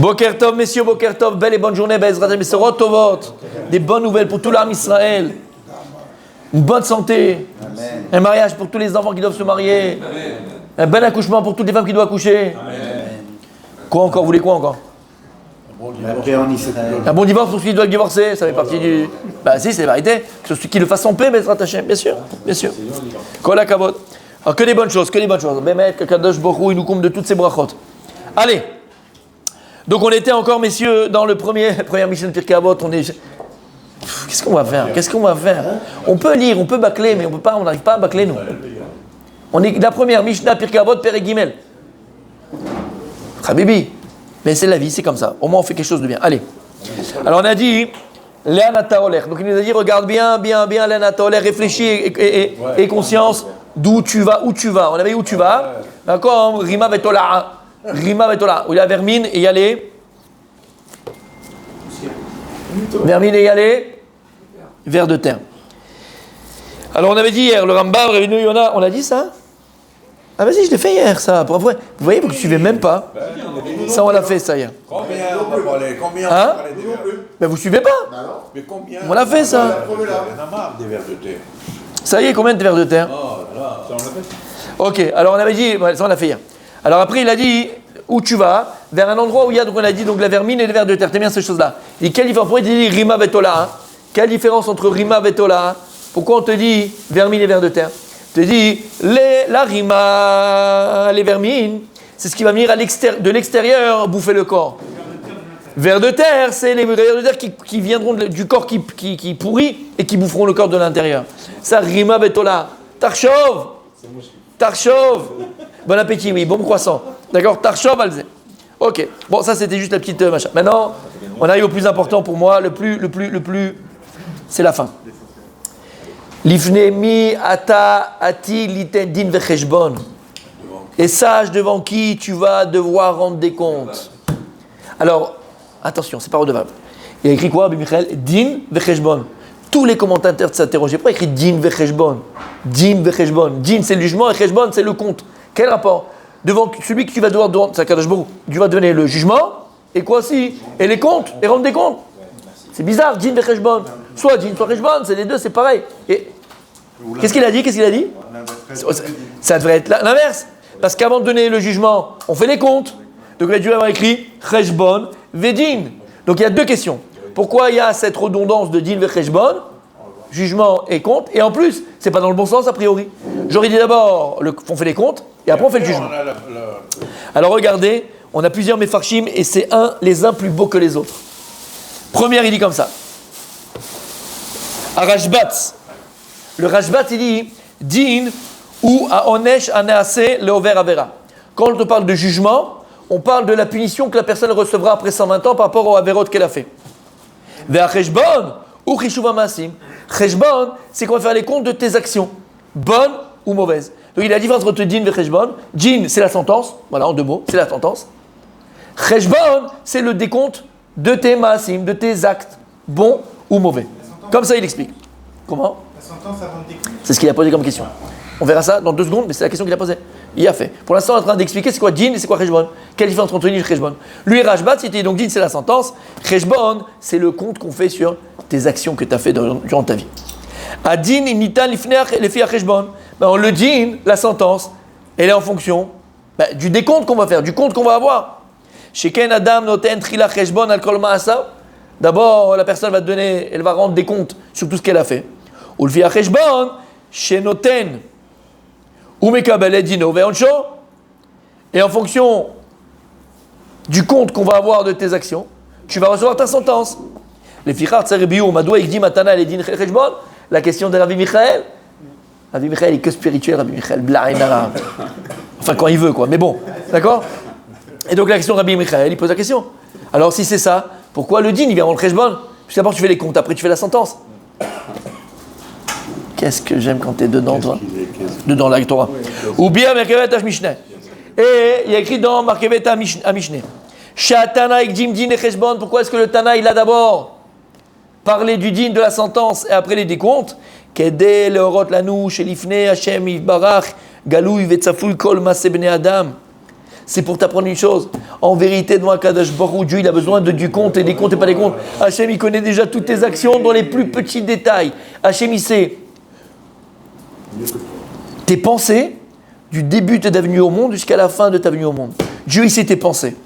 Boker Tov, messieurs, Boker Tov, belle et bonne journée, Be'ezrat Mesorot Tovot. Des bonnes nouvelles pour tout l'âme Israël. Une bonne santé. Amen. Un mariage pour tous les enfants qui doivent se marier. Amen. Un bel accouchement pour toutes les femmes qui doivent accoucher. Amen. Quoi encore? Vous voulez quoi encore? Un bon divorce pour celui qui doit divorcer, ça fait partie du... Bah si, c'est la vérité. Celui qui le fasse en paix, Be'ezrat Hashem, bien sûr, bien sûr. Kol hakavod. Alors que des bonnes choses, que des bonnes choses. Bémet, Kadosh Baruch Hu, il nous comble de toutes ces brachot. Allez. Donc on était encore, messieurs, dans le première Mishnah de Pirkei Avot. Qu'est-ce qu'on va faire? On peut lire, on peut bâcler, mais on n'arrive pas à bâcler, nous. On est la première Mishnah Pirkei Avot, Perek Gimel. Habibi. Mais c'est la vie, c'est comme ça. Au moins on fait quelque chose de bien. Allez. Alors on a dit Le'anata Oler. Donc il nous a dit regarde bien Le'anata Oler, réfléchis et conscience d'où tu vas, où tu vas. On avait dit où tu vas. D'accord? Rima Vetola. Où il y a vermine et il y a les. Vermine et il y a les vers de terre. Alors on avait dit hier, le Rambam, Rabbeinu Yonah, on a dit ça? Ah vas-y, je l'ai fait hier ça. Pour vrai. Vous voyez, vous ne suivez même pas. Ça on l'a fait ça hier. Combien hein? Mais vous ne suivez pas. Mais combien? On l'a fait ça. On a marre des vers de terre. Ça y est, combien de vers de terre? Oh là, ça on l'a fait. Ok, alors on avait dit, ça on l'a fait hier. Alors après il a dit où tu vas, vers un endroit où il y a, donc on a dit donc la vermine et les vers de terre. T'aimes bien ces choses-là. Et quelle différence? Pourquoi il te dit Rima Vetola hein? Quelle différence entre Rima Vetola? Pourquoi on te dit vermine et vers de terre? On te dit la Rima, les vermines, c'est ce qui va venir de l'extérieur bouffer le corps. Vers de terre, c'est les vers de terre qui viendront du corps qui pourrit et qui boufferont le corps de l'intérieur. Ça, Rima Vetola. Tarchov. Bon appétit, oui, bon croissant. D'accord, Tarchov alze. Ok, bon, ça c'était juste la petite machin. Maintenant, on arrive au plus important pour moi, le plus, c'est la fin. Lifnemi ata ati liten din vecheshbon. Et sache devant qui tu vas devoir rendre des comptes. Alors, attention, c'est pas redevable. Il a écrit quoi, Rabbi Michael? Din vecheshbon. Tous les commentateurs s'interrogeaient. Pourquoi il écrit din vecheshbon? Din vecheshbon. Din, c'est le jugement et cheshbon, c'est le compte. Quel rapport? Devant celui que tu vas devoir, c'est Kadosh Baruch Hu, tu vas donner le jugement, et quoi aussi? Et les comptes, et rendre des comptes. C'est bizarre, din vecheshbon. Soit din, soit cheshbon, c'est les deux, c'est pareil. Et qu'est-ce qu'il a dit? Ça devrait être l'inverse. Parce qu'avant de donner le jugement, on fait les comptes. Donc il a dû avoir écrit cheshbon vedin. Donc il y a deux questions. Pourquoi il y a cette redondance de din vecheshbon, jugement et compte, et en plus, c'est pas dans le bon sens a priori. J'aurais dit d'abord, on fait les comptes, et après on fait le jugement. Alors regardez, on a plusieurs mefarshim, et c'est les uns plus beaux que les autres. Première, il dit comme ça. À Rashbat, le Rashbat, il dit din ou à onesh anease leover avera. Quand on te parle de jugement, on parle de la punition que la personne recevra après 120 ans par rapport au averot qu'elle a fait. Ve'a cheshbon ou chishuv hamasim. Cheshbon, c'est qu'on va faire les comptes de tes actions, bonnes ou mauvaises. Donc il y a la différence entre din et cheshbon. Din, c'est la sentence, voilà en deux mots, c'est la sentence. Cheshbon, c'est le décompte de tes maasim, de tes actes, bons ou mauvais. Comme ça, il explique. Comment? La sentence avant de décompte. C'est ce qu'il a posé comme question. On verra ça dans 2 secondes, mais c'est la question qu'il a posée. Il a fait. Pour l'instant, on est en train d'expliquer c'est quoi din et c'est quoi cheshbon. Quelle différence entre din et cheshbon? Lui, Rashbat, c'était donc din, c'est la sentence. Cheshbon, c'est le compte qu'on fait sur tes actions que tu as fait durant ta vie. A din imnitan lifner les filles à cheshbon. Le din, la sentence, elle est en fonction du décompte qu'on va faire, du compte qu'on va avoir. Sheken adam noten trila cheshbon al kol ma'asa. D'abord, la personne va te donner, elle va rendre des comptes sur tout ce qu'elle a fait. Ou le filles à cheshbon, shenoten. Et en fonction du compte qu'on va avoir de tes actions, tu vas recevoir ta sentence. Les fichar tserebiou, madoua ikdi matana les din cheshbon. La question de Rabbi Michael. Rabbi Michael est que spirituel, Rabbi Michael, blaïnara. Enfin, quand il veut, quoi. Mais bon, d'accord? Et donc la question de Rabbi Michael, il pose la question. Alors si c'est ça, pourquoi le din, il vient rendre le cheshbon? Parce que d'abord tu fais les comptes, après tu fais la sentence. Qu'est-ce que j'aime quand tu es dedans, toi? Dedans la Torah. Ou bien Merkevet Mishneh. Et il y a écrit dans Merkevet Mishneh. Shatana ikdim din et cheshbon. Pourquoi est-ce que le Tana, il a d'abord parlé du din, de la sentence, et après les décomptes? Kedé leorot lanu shelifne Hashem yitbarach galui vetzafoui kol maaseh bnei adam. c'est pour t'apprendre une chose. En vérité, devant Akadosh Baruch Hu, Dieu, il a besoin du compte et des comptes et pas des comptes. Hachem, il connaît déjà toutes tes actions dans les plus petits détails. Hachem, il sait tes pensées du début de ta venue au monde jusqu'à la fin de ta venue au monde. Dieu, il sait tes pensées.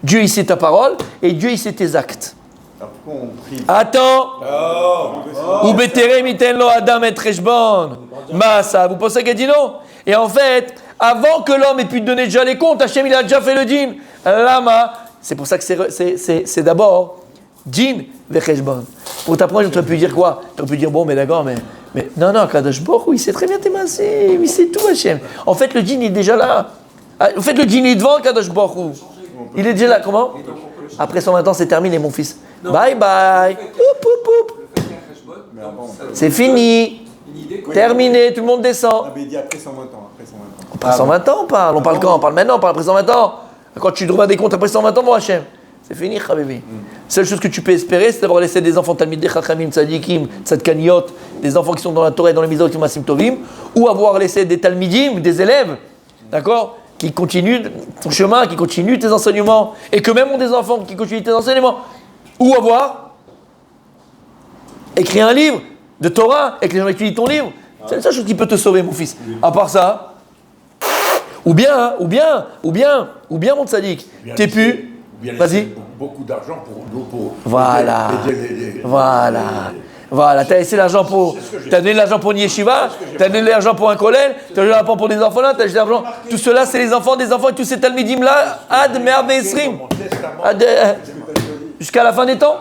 Dieu, il sait ta parole et Dieu, il sait tes actes. Alors pourquoi on prie? Attends. Ou beterem iten lo adam et reshbon. Massa, vous pensez qu'elle dit non? Et en fait, avant que l'homme ait pu te donner déjà les comptes, Hachem, il a déjà fait le din. Lama. C'est pour ça que c'est d'abord din vecheshbon. Pour t'apprendre, tu aurais pu dire quoi? Tu aurais pu dire, bon, mais d'accord, mais non, Kadosh Baruch Hu, il sait très bien tes massim, il sait tout, Hachem. En fait, le din il est déjà là. En fait, le din est devant Kadosh Baruch Hu. Il est déjà là, comment? Après 120 ans, c'est terminé, mon fils. Bye bye. C'est fini. Terminé, tout le monde descend. Ah, mais il dit après 120 ans. Après 120 ans, on parle. On parle quand? On parle maintenant, on parle après 120 ans. Quand tu trouves des comptes après 120 ans, mon Hachem. C'est fini, Chabibi. Seule chose que tu peux espérer, c'est d'avoir laissé des enfants Talmidei Chachamim, Tzadikim, Tzadkaniot, des enfants qui sont dans la Torah et dans les Mitzvot, Masim Tovim, ou avoir laissé des Talmidim, des élèves, d'accord, qui continuent ton chemin, qui continuent tes enseignements, et que même ont des enfants qui continuent tes enseignements, ou avoir écrit un livre de Torah et que les gens étudient ton livre. C'est la seule chose qui peut te sauver, mon fils. À part ça, ou bien, mon tzaddik, t'es pu. Vas-y. Beaucoup d'argent pour Voilà. Voilà, t'as laissé l'argent pour. T'as donné l'argent pour une yeshiva, t'as donné l'argent pour un kollel, t'as donné l'argent pour des enfants là, t'as donné l'argent. Tout cela, c'est les enfants des enfants et tous ces talmidim là, ad merbe esrim. Jusqu'à la fin des temps.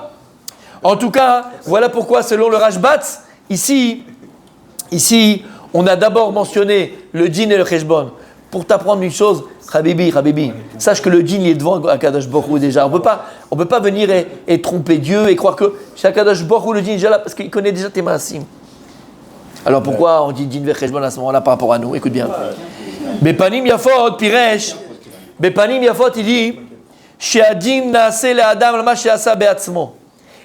En tout cas, voilà pourquoi, selon le Rashbatz, ici, on a d'abord mentionné le djinn et le cheshbon. Pour t'apprendre une chose, Habibi, sache que le djinn est devant Akadosh Baruch Hu déjà. On peut pas venir et tromper Dieu et croire que chez Akadosh Baruch Hu, le djinn est déjà là parce qu'il connaît déjà tes maasim. Alors pourquoi on dit djinn ve cheshbon à ce moment-là par rapport à nous? Écoute bien. Bepanim Yafot, Piresh. Bepanim Yafot, il dit She'adin naase le adam lama she'asa be'atzmo.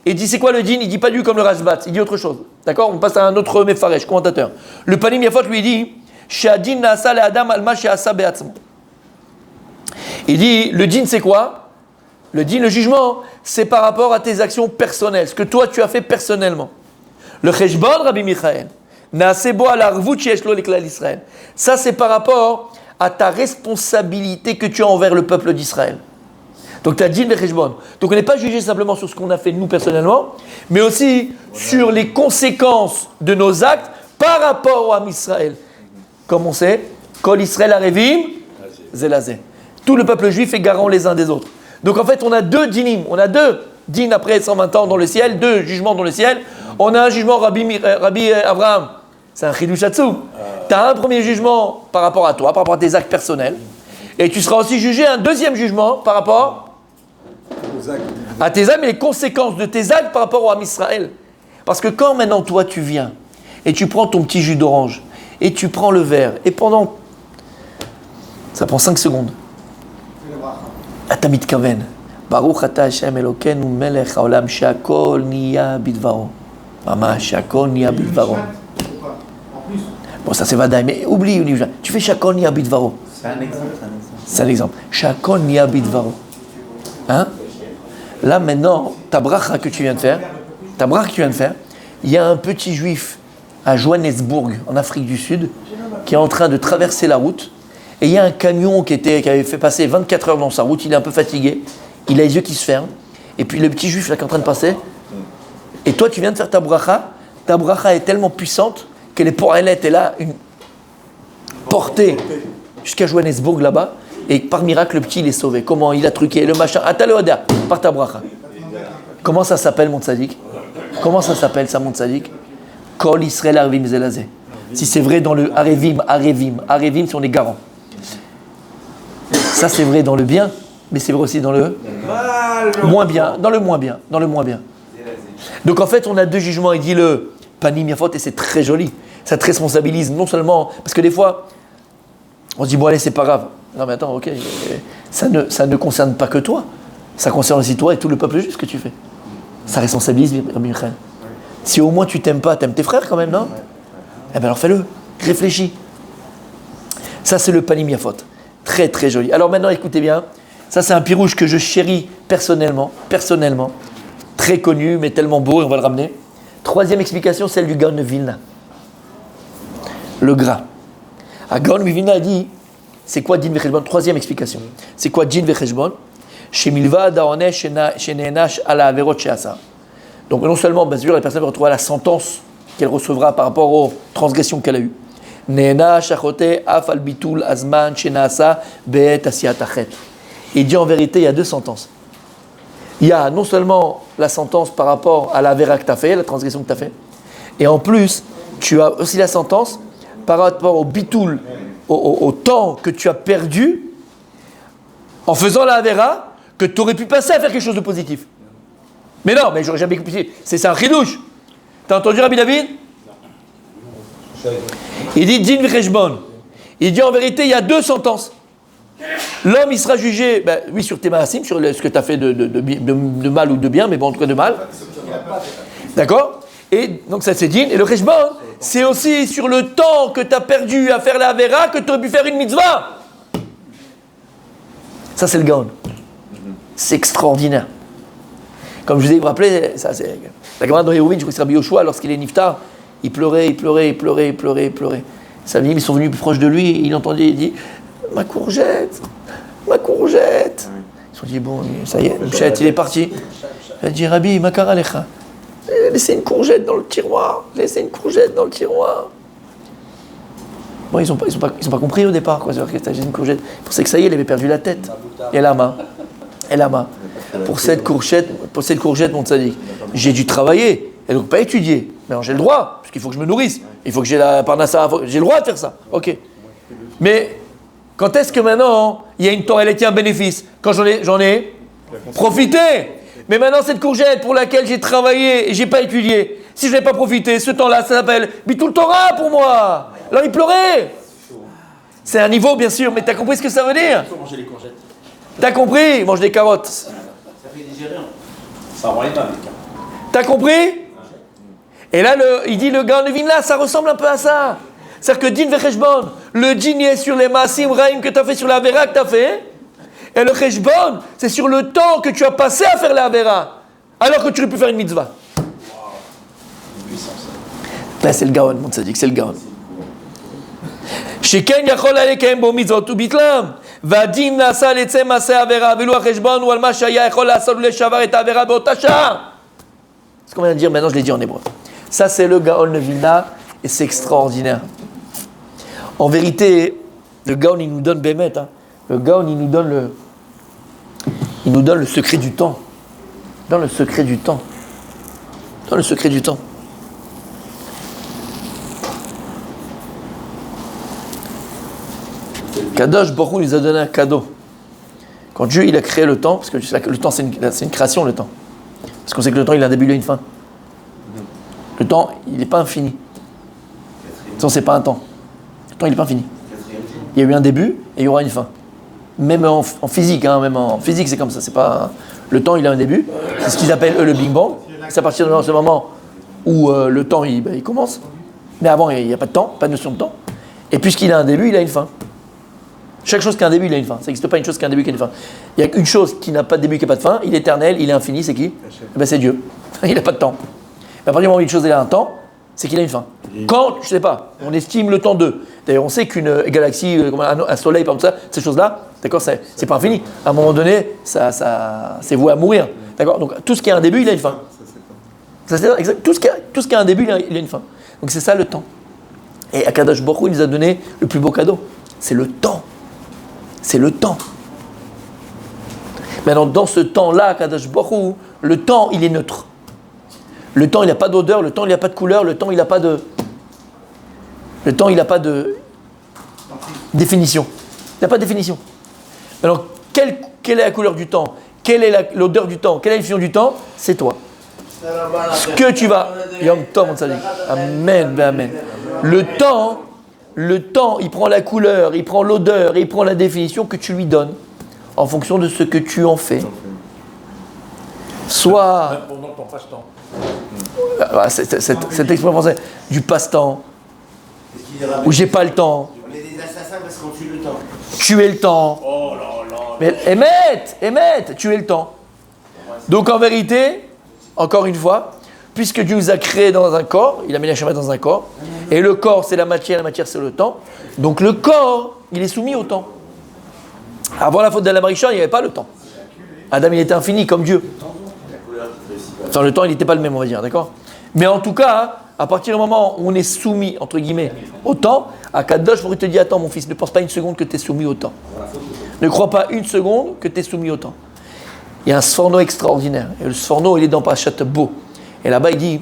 Et il dit c'est quoi le djinn? Il dit pas du comme le Rashbatz, il dit autre chose. D'accord? On passe à un autre Mefaresh, commentateur. Le Panim Yafot lui dit She'adin naasa le adam alma she'asa be'atzmo. Il dit le djinn c'est quoi? Le djinn, le jugement, c'est par rapport à tes actions personnelles, ce que toi tu as fait personnellement. Le cheshbon, Rabbi Michael, naase bo al arvut sheyesh lo leklal Israël. Ça c'est par rapport à ta responsabilité que tu as envers le peuple d'Israël. Donc tu as dit le cheshbon. Donc on n'est pas jugé simplement sur ce qu'on a fait nous personnellement, mais aussi sur les conséquences de nos actes par rapport à Israël. Comme on sait, Kol Israël Arevim, Zelazé. Tout le peuple juif est garant les uns des autres. Donc en fait on a deux dinim, on a deux dînes après 120 ans dans le ciel, deux jugements dans le ciel. On a un jugement Rabbi Abraham, c'est un Chidush Hatzum. Tu as un premier jugement par rapport à toi, par rapport à tes actes personnels. Et tu seras aussi jugé un deuxième jugement par rapport à tes actes, mais les conséquences de tes actes par rapport à Israël. Parce que quand maintenant toi tu viens et tu prends ton petit jus d'orange et tu prends le verre et pendant ça prend 5 secondes. Atamit kaven. Baruch ata Hashem Elokeinu melech haolam she'akol niya bidvaro. Mama she'akol niya bidvaro. Bon ça c'est vadaï, mais oublie. Tu fais she'akol niya bidvaro. C'est un exemple. She'akol niya bidvaro. Hein? Là maintenant, ta bracha que tu viens de faire, il y a un petit juif à Johannesburg, en Afrique du Sud, qui est en train de traverser la route, et il y a un camion qui avait fait passer 24 heures dans sa route, il est un peu fatigué, il a les yeux qui se ferment, et puis le petit juif là qui est en train de passer, et toi tu viens de faire ta bracha est tellement puissante que les porelettes est là, une portée jusqu'à Johannesburg là-bas, et par miracle, le petit, il est sauvé. Comment? Il a truqué le machin. Ataloada, par ta bracha. Comment ça s'appelle, mon tzaddik? Comment ça s'appelle, ça, mon tzaddik? Kol Israël Arevim Zelazé. Si c'est vrai dans le Arevim, si on est garant. Ça, c'est vrai dans le bien, mais c'est vrai aussi dans le moins bien. Dans le moins bien. Donc, en fait, on a deux jugements. Il dit le Panim Yafot, et c'est très joli. Ça te responsabilise, non seulement. Parce que des fois, on se dit, bon, allez, c'est pas grave. Non mais attends, ok, ça ne concerne pas que toi, ça concerne aussi toi et tout le peuple juif ce que tu fais. Ça responsabilise Rabbi Michael. Si au moins tu t'aimes pas, t'aimes tes frères quand même, non? Eh bien alors fais-le, réfléchis. Ça c'est le Panim Yafot. Très très joli. Alors maintenant, écoutez bien. Ça, c'est un pirouche que je chéris personnellement. Très connu, mais tellement beau, et on va le ramener. Troisième explication, celle du Gaon de Vilna. Le gras. Gaon de Vilna a dit, c'est quoi Din Vecheshbon? Troisième explication. C'est quoi Din Vecheshbon? Donc non seulement, bien sûr, la personne va retrouver la sentence qu'elle recevra par rapport aux transgressions qu'elle a eues. Il dit en vérité, il y a deux sentences. Il y a non seulement la sentence par rapport à la vera que tu as fait, la transgression que tu as fait, et en plus, tu as aussi la sentence par rapport au bitoul, au temps que tu as perdu en faisant la vera, que tu aurais pu passer à faire quelque chose de positif. Mais non, mais j'aurais jamais pu. C'est un chidouche. T'as entendu Rabbi David? Il dit Din Vecheshbon. Il dit en vérité, il y a deux sentences. L'homme, il sera jugé, oui, sur tes maasim, sur ce que tu as fait de mal ou de bien, mais bon, en tout cas de mal. D'accord? Et donc ça, c'est Din. Et le Cheshbon, c'est aussi sur le temps que tu as perdu à faire la Avera, que tu aurais pu faire une mitzvah. Ça, c'est le Gaon. C'est extraordinaire. Comme je vous ai rappelé, ça, c'est la Gemara dans Hérouvin, je crois que c'est Rabbi Yoshua, lorsqu'il est niftar, il pleurait. Sa famille, ils sont venus plus proches de lui, il entendait, il dit ma courgette. Ils se sont dit, bon, ça y est, Mouchette, il est parti. Il a dit, Rabbi, makara lecha. Laissez une courgette dans le tiroir. Bon, ils ont pas compris au départ, quoi. C'est-à-dire que j'ai une courgette. Ils pensaient que ça y est, il avait perdu la tête. Et la main. Pour cette courgette, mon tzaddik, j'ai dû travailler. Et donc pas étudier. Mais alors j'ai le droit, parce qu'il faut que je me nourrisse. Il faut que j'ai la parnassa. J'ai le droit de faire ça. Ok. Mais quand est-ce que maintenant, il y a une Torah et un bénéfice? Quand j'en ai profité. Mais maintenant, cette courgette pour laquelle j'ai travaillé et j'ai pas étudié, si je n'ai pas profité, ce temps-là, ça s'appelle Bitul Torah pour moi. Alors il pleurait. C'est un niveau, bien sûr, mais tu as compris ce que ça veut dire? Il faut manger les courgettes. T'as compris? Il mange des carottes. Ça fait digérer. Ça rend énorme, les carottes. T'as compris? Et là, il dit le Gaon de Vilna, ça ressemble un peu à ça. C'est-à-dire que Din Vecheshbon, le Din est sur les Maasim Raim que tu as fait, sur la Avera que tu as fait. Et le Cheshbon, c'est sur le temps que tu as passé à faire la Avera, alors que tu aurais pu faire une mitzvah. Là, c'est le Gaon, mon tzaddik, c'est le Gaon. Sheken yachol alekem bo mitzvot u bitlam. Vadin nasa letzem maseh Avera, velu ha-Cheshbon ou al ma shaya yachol la'asot le'shavar et Avera be'ota shah. Ce qu'on vient de dire, maintenant je l'ai dit en hébreu. Ça, c'est le Gaon de Vilna, et c'est extraordinaire. En vérité, le Gaon, il nous donne Bémet. Le Gaon, il nous donne le secret du temps. Dans le secret du temps. Kadosh Baruch Hu nous a donné un cadeau. Quand Dieu il a créé le temps, parce que le temps c'est une création, le temps. Parce qu'on sait que le temps il a un début, il a une fin. Le temps, il n'est pas infini. Sinon, c'est pas un temps. Le temps, il n'est pas infini. Il y a eu un début et il y aura une fin. Même en physique, même en physique, c'est comme ça. C'est pas le temps, il a un début. C'est ce qu'ils appellent eux le Big Bang. C'est à partir de ce moment où le temps, il commence. Mais avant, il n'y a pas de temps, pas de notion de temps. Et puisqu'il a un début, il a une fin. Chaque chose qui a un début, il a une fin. Ça n'existe pas une chose qui a un début, qui a une fin. Il y a qu'une chose qui n'a pas de début, qui n'a pas de fin. Il est éternel, il est infini. C'est qui? C'est Dieu. Il n'a pas de temps. Mais à partir du moment où une chose elle a un temps, c'est qu'il a une fin. Quand, je ne sais pas, on estime le temps d'eux. D'ailleurs, on sait qu'une galaxie, un soleil, par exemple, ces choses-là, d'accord, c'est pas infini. À un moment donné, ça c'est voué à mourir. D'accord. Donc tout ce qui a un début, il a une fin. Ça, c'est exact. Tout ce qui a un début, il a une fin. Donc c'est ça le temps. Et Akadosh Baruch Hu, il nous a donné le plus beau cadeau. C'est le temps. C'est le temps. Maintenant, dans ce temps-là, Akadosh Baruch Hu, le temps, il est neutre. Le temps, il n'a pas d'odeur, le temps, il n'a pas de couleur, le temps, il n'a pas de définition. Il n'a pas de définition. Alors, quelle est la couleur du temps? Quelle est l'odeur du temps? Quelle est la définition du temps? C'est toi. Ce que tu vas... Yom Tov, on s'allie. Amen, amen. Le temps, il prend la couleur, il prend l'odeur, il prend la définition que tu lui donnes en fonction de ce que tu en fais. Soit... Même pendant ton passe-temps. Cette expression française, du passe-temps, où j'ai pas le temps. On est des assassins parce qu'on tue le temps. Tu es le temps. Oh là là. Mais émette, tu es le temps. Donc en vérité, encore une fois, puisque Dieu nous a créés dans un corps, il a mis la Shabbat dans un corps, et le corps c'est la matière c'est le temps, donc le corps, il est soumis au temps. Avant la faute d'Adam Rishon, il n'y avait pas le temps. Adam, il était infini comme Dieu. Enfin, le temps, il n'était pas le même, on va dire, d'accord? Mais en tout cas, à partir du moment où on est soumis, entre guillemets, au temps, à Kadosh, il te dire, attends mon fils, ne pense pas une seconde que tu es soumis au temps. Ne crois pas une seconde que tu es soumis au temps. Il y a un sforno extraordinaire. Et le sforno, il est dans Parashat Bo. Et là-bas, il dit,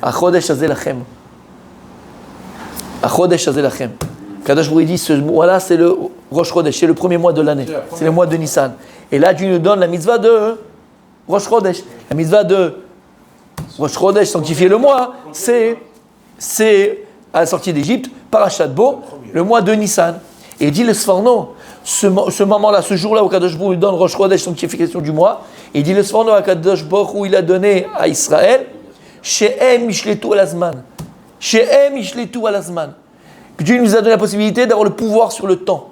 Achodesh Hazeh Lachem. Achodesh Hazeh Lachem. Kadosh Baruch Hu dit, ce mois-là, c'est le Rosh Chodesh, c'est le premier mois de l'année. C'est le mois de Nissan. Et là, Dieu nous donne la mitzvah de Rosh Chodesh. La mitzvah de Rosh Chodesh, sanctifier le mois, c'est à la sortie d'Égypte, Parashat Bo, le mois de Nissan. Et il dit le Sforno, ce moment-là, ce jour-là où Kadosh Baruch Hu donne Rosh Chodesh, sanctification du mois, et il dit le Sforno à Kadosh Baruch Hu, il a donné à Israël, She'em Ishletu Alazman. She'em Ishletu Alazman. Dieu nous a donné la possibilité d'avoir le pouvoir sur le temps.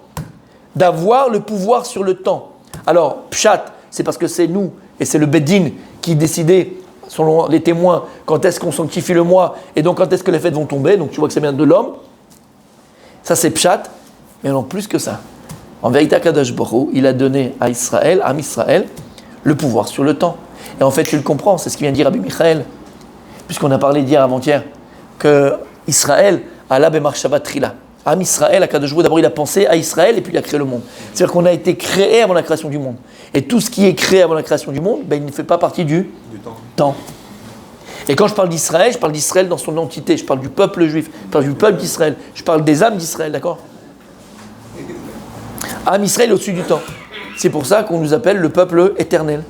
D'avoir le pouvoir sur le temps. Alors, Pshat, c'est parce que c'est nous, et c'est le Beddin qui décidait, selon les témoins, quand est-ce qu'on sanctifie le mois, et donc quand est-ce que les fêtes vont tomber, donc tu vois que c'est bien de l'homme. Ça c'est Pshat, mais non plus que ça. En vérité, Kadosh Baruch Hu, il a donné à Israël, le pouvoir sur le temps. Et en fait, tu le comprends, c'est ce qu'il vient de dire Rabbi Michael, puisqu'on a parlé d'hier avant-hier, que Israël, Allah bemar Shabbat Trila. Am Israël, Kadosh Baruch Hu, d'abord il a pensé à Israël et puis il a créé le monde. C'est-à-dire qu'on a été créé avant la création du monde. Et tout ce qui est créé avant la création du monde, il ne fait pas partie du temps. Et quand je parle d'Israël dans son entité. Je parle du peuple juif, je parle du peuple d'Israël, je parle des âmes d'Israël, d'accord? Am Israël est au-dessus du temps. C'est pour ça qu'on nous appelle le peuple éternel.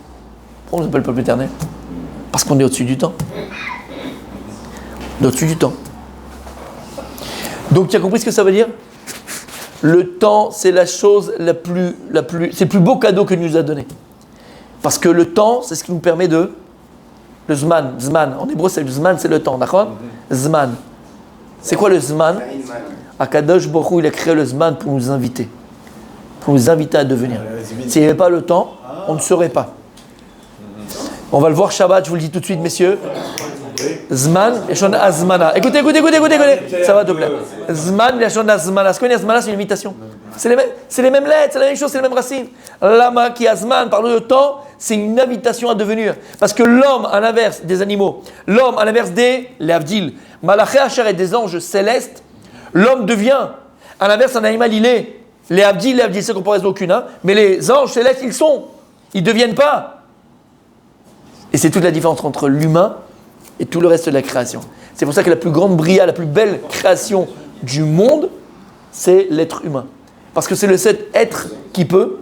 Pourquoi on nous appelle le peuple éternel? Parce qu'on est au-dessus du temps. On est au-dessus du temps. Donc tu as compris ce que ça veut dire? Le temps, c'est la chose c'est le plus beau cadeau que Dieu nous a donné. Parce que le temps, c'est ce qui nous permet de... Le Zman. En hébreu, c'est le Zman, c'est le temps, d'accord? Zman. C'est quoi le Zman? Akadosh Baruch Hu, il a créé le Zman pour nous inviter. Pour nous inviter à devenir. S'il n'y avait pas le temps, on ne saurait pas. On va le voir Shabbat, je vous le dis tout de suite, messieurs. Zman, Lashon Azmana. Écoutez. Ça va, te plaît. Zman, Lashon Azmana. Ce qu'on dit Azmana, c'est une invitation. C'est les mêmes lettres, c'est la même chose, c'est les mêmes racines. Lama qui Azman, par le temps, c'est une invitation à devenir. Parce que l'homme, à l'inverse des animaux, l'homme, à l'inverse des Avdil, Malaché Hacher et des anges célestes, l'homme devient, à l'inverse, un animal, il est. Les Avdil, c'est comparaison aucune, hein, mais les anges célestes, ils ne deviennent pas. Et c'est toute la différence entre l'humain et tout le reste de la création. C'est pour ça que la plus grande bria, la plus belle création du monde, c'est l'être humain. Parce que c'est le seul être qui peut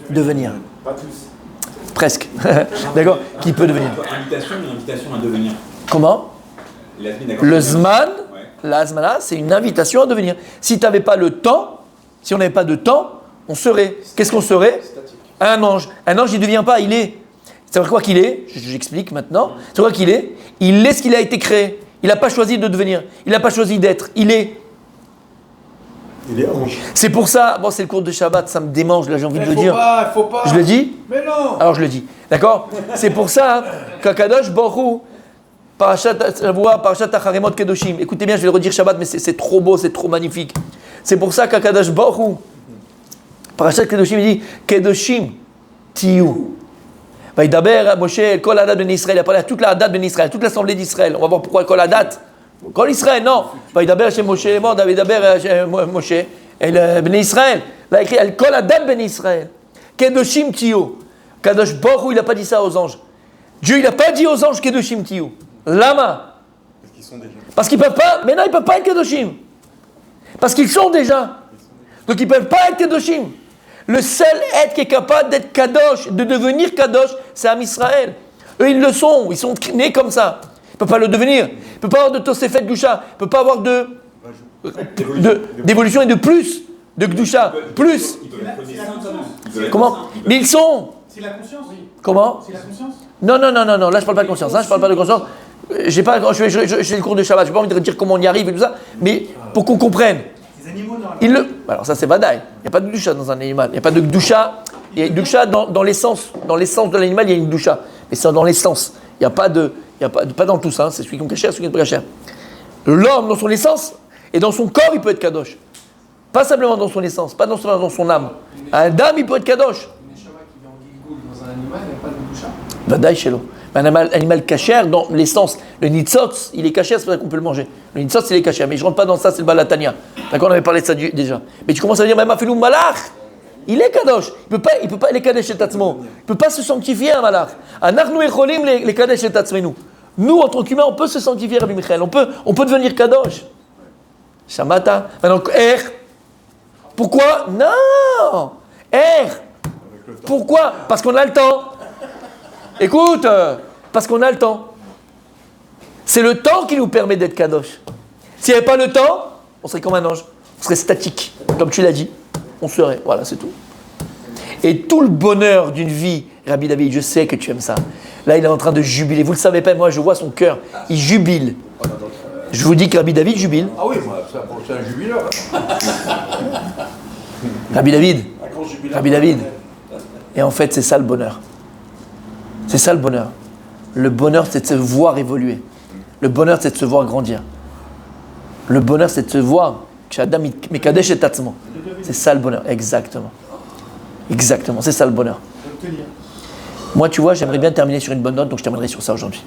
devenir. Pas tous. Presque. D'accord? Qui peut devenir. Une invitation à devenir. Comment? Le Zman, la Zmana, c'est une invitation à devenir. Si tu n'avais pas le temps, si on n'avait pas de temps, on serait. Qu'est-ce qu'on serait? Un ange. Un ange, il ne devient pas, il est. C'est quoi qu'il est? J'explique maintenant. C'est quoi qu'il est? Il est ce qu'il a été créé. Il n'a pas choisi de devenir. Il n'a pas choisi d'être. Il est. Il est ange. C'est pour ça, bon, c'est le cours de Shabbat, ça me démange, là j'ai envie de le dire. Faut pas. Je le dis? Mais non. Alors je le dis. D'accord? C'est pour ça qu'Akadosh Baruch Hu, Parashat Acharemot Kedoshim. Écoutez bien, je vais le redire Shabbat, mais c'est trop beau, c'est trop magnifique. C'est pour ça qu'Akadosh Baruch Hu, Parashat Kedoshim, il dit Kedoshim Tiyu. Vaïdaber, Moshe, Kol Hadat Ben Israël. Il a parlé à toute la Hadat Ben Israël, toute l'assemblée d'Israël. On va voir pourquoi Kol Hadat. Kol Israël, non. Vaïdaber chez Moshe, mort, Vaïdaber chez Moshe. Et Ben Israël. Là, il a écrit Kol Hadat Ben Israël. Kedoshim Tiyu. Kadosh Baruch Hu, il n'a pas dit ça aux anges. Dieu, il n'a pas dit aux anges Kedoshim Tiyu. Lama. Parce qu'ils sont déjà. Parce qu'ils ne peuvent pas. Mais non, ils ne peuvent pas être Kedoshim. Parce qu'ils sont déjà. Donc ils ne peuvent pas être Kedoshim. Le seul être qui est capable d'être Kadosh, de devenir Kadosh, c'est Am Israël. Eux, ils le sont. Ils sont nés comme ça. Ils ne peuvent pas le devenir. Ils ne peuvent pas avoir de Tosefet Gdusha. Ils ne peuvent pas avoir d'évolution et de plus de Gdusha. Plus. Comment? Mais ils sont. C'est la conscience, oui. Comment? C'est la conscience. Non. Là, je ne parle pas de conscience. Je parle pas de conscience. Je fais le cours de Shabbat. Je n'ai pas envie de dire comment on y arrive et tout ça. Mais pour qu'on comprenne. Les animaux, non. Alors ça c'est Vadaï. Il n'y a pas de Gdusha dans un animal. Il n'y a pas de Gdusha. Il y a une Gdusha dans l'essence. Dans l'essence de l'animal, il y a une Gdusha. Mais c'est dans l'essence. Il n'y a pas pas dans tout ça. C'est celui qui est caché, celui qui n'est pas caché. L'homme, dans son essence, et dans son corps, il peut être Kadosh. Pas simplement dans son essence, pas dans son âme. Un dame, il peut être Kadosh. Une neshama qui vit en Gilgoul dans un animal, il n'y a pas de boucha. Vadaï chez l'eau. Un animal cachère, dans l'essence, le nitzotz, il est cachère, c'est pour ça qu'on peut le manger. Le nitzotz, il est cachère, mais je ne rentre pas dans ça, c'est le balatania. D'accord, on avait parlé de ça déjà. Mais tu commences à dire, même Afilou Malach, il est kadosh. Il peut pas les kadesh et tatzmo. Il ne peut pas se sanctifier un malach. Anachnu echolim les kadesh et tatzmenu. Nous, en tant qu'humains, on peut se sanctifier, Rabbi Michael. On peut devenir kadosh. Shamata. Maintenant, pourquoi? Non. Pourquoi? Parce qu'on a le temps. Écoute, parce qu'on a le temps. C'est le temps qui nous permet d'être kadosh. S'il n'y avait pas le temps, on serait comme un ange. On serait statique. Comme tu l'as dit, on serait. Voilà, c'est tout. Et tout le bonheur d'une vie, Rabbi David, je sais que tu aimes ça. Là, il est en train de jubiler. Vous ne le savez pas, moi, je vois son cœur. Il jubile. Je vous dis que Rabbi David jubile. Ah oui, moi, c'est un jubileur. Rabbi David. Un grand jubilaire. Rabbi David. Et en fait, c'est ça le bonheur. C'est ça le bonheur. Le bonheur, c'est de se voir évoluer. Le bonheur, c'est de se voir grandir. Le bonheur, c'est de se voir. Mekadesh et tatzmo. C'est ça le bonheur. Exactement. Exactement. C'est ça le bonheur. Moi, tu vois, j'aimerais bien terminer sur une bonne note, donc je terminerai sur ça aujourd'hui.